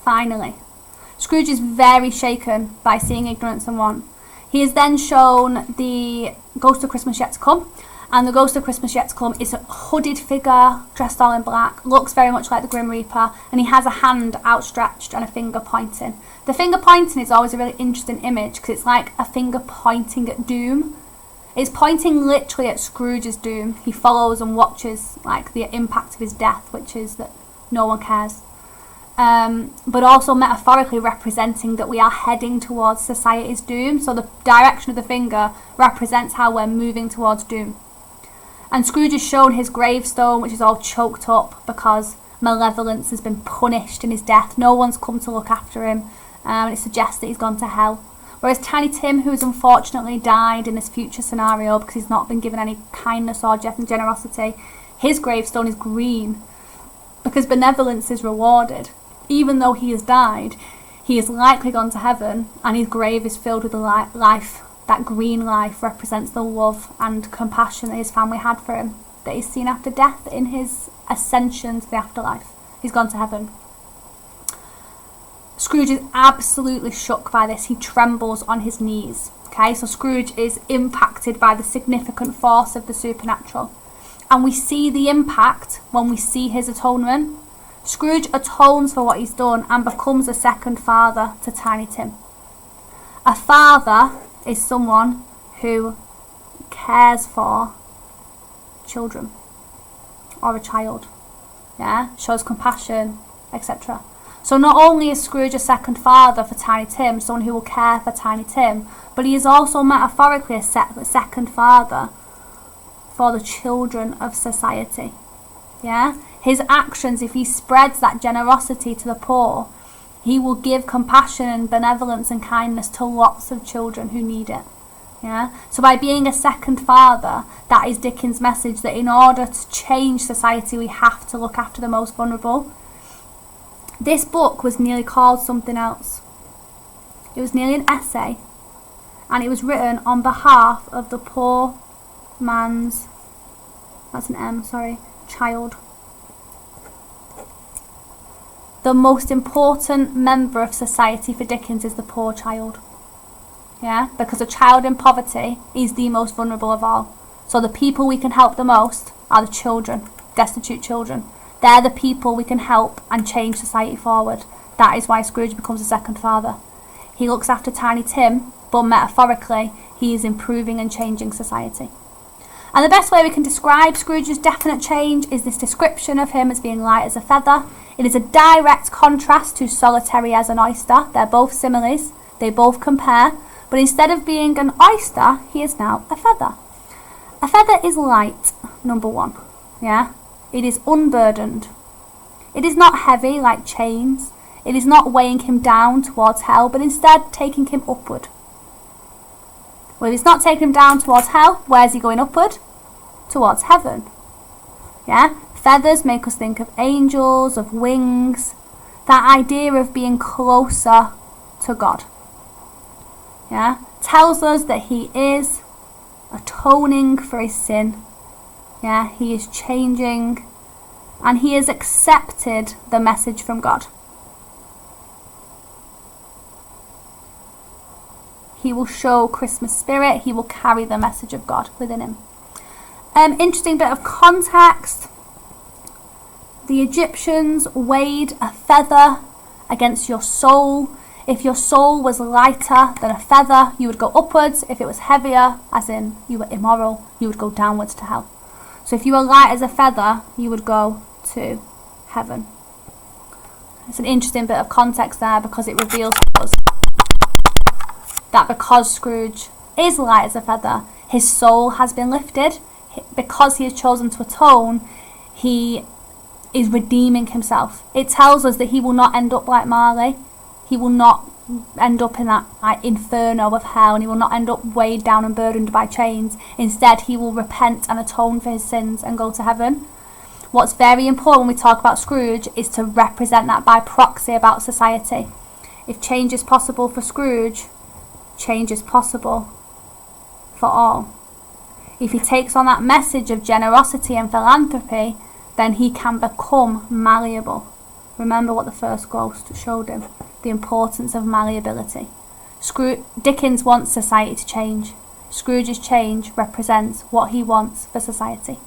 finally. Scrooge is very shaken by seeing ignorance and want. He is then shown the Ghost of Christmas Yet to Come, and the Ghost of Christmas Yet to Come is a hooded figure dressed all in black, looks very much like the Grim Reaper, and he has a hand outstretched and a finger pointing. The finger pointing is always a really interesting image because it's like a finger pointing at doom. It's pointing literally at Scrooge's doom. He follows and watches like the impact of his death, which is that no one cares. But also metaphorically representing that we are heading towards society's doom. So the direction of the finger represents how we're moving towards doom. And Scrooge is shown his gravestone, which is all choked up because malevolence has been punished in his death. No one's come to look after him, and it suggests that he's gone to hell. Whereas Tiny Tim, who has unfortunately died in this future scenario because he's not been given any kindness or generosity, his gravestone is green because benevolence is rewarded. Even though he has died, he is likely gone to heaven, and his grave is filled with the life. That green life represents the love and compassion that his family had for him, that he's seen after death in his ascension to the afterlife. He's gone to heaven. Scrooge is absolutely shook by this. He trembles on his knees. Okay, so Scrooge is impacted by the significant force of the supernatural. And we see the impact when we see his atonement. Scrooge atones for what he's done and becomes a second father to Tiny Tim. A father is someone who cares for children or a child, shows compassion, etc. So not only is Scrooge a second father for Tiny Tim, someone who will care for Tiny Tim, but he is also metaphorically a second father for the children of society. His actions, if he spreads that generosity to the poor, he will give compassion and benevolence and kindness to lots of children who need it. So by being a second father, that is Dickens' message, that in order to change society we have to look after the most vulnerable. This book was nearly called something else. It was nearly an essay, and it was written on behalf of the poor man's, child. The most important member of society for Dickens is the poor child. Because a child in poverty is the most vulnerable of all. So the people we can help the most are the children, destitute children. They're the people we can help and change society forward. That is why Scrooge becomes a second father. He looks after Tiny Tim, but metaphorically, he is improving and changing society. And the best way we can describe Scrooge's definite change is this description of him as being light as a feather. It is a direct contrast to solitary as an oyster. They're both similes. They both compare. But instead of being an oyster, he is now a feather. A feather is light, number one. It is unburdened. It is not heavy like chains. It is not weighing him down towards hell, but instead taking him upward. Well, if it's not taking him down towards hell, where's he going upward? Towards heaven. Feathers make us think of angels, of wings. That idea of being closer to God. Tells us that he is atoning for his sin. He is changing, and he has accepted the message from God. He will show Christmas spirit. He will carry the message of God within him. Interesting bit of context. The Egyptians weighed a feather against your soul. If your soul was lighter than a feather, you would go upwards. If it was heavier, as in you were immoral, you would go downwards to hell. So if you were light as a feather, you would go to heaven. It's an interesting bit of context there because it reveals to us that because Scrooge is light as a feather, his soul has been lifted. Because he has chosen to atone, he is redeeming himself. It tells us that he will not end up like Marley. He will not end up in that inferno of hell, and he will not end up weighed down and burdened by chains. Instead, he will repent and atone for his sins and go to heaven. What's very important when we talk about Scrooge is to represent that by proxy about society. If change is possible for Scrooge, change is possible for all. If he takes on that message of generosity and philanthropy, then he can become malleable. Remember what the first ghost showed him, the importance of malleability. Dickens wants society to change. Scrooge's change represents what he wants for society.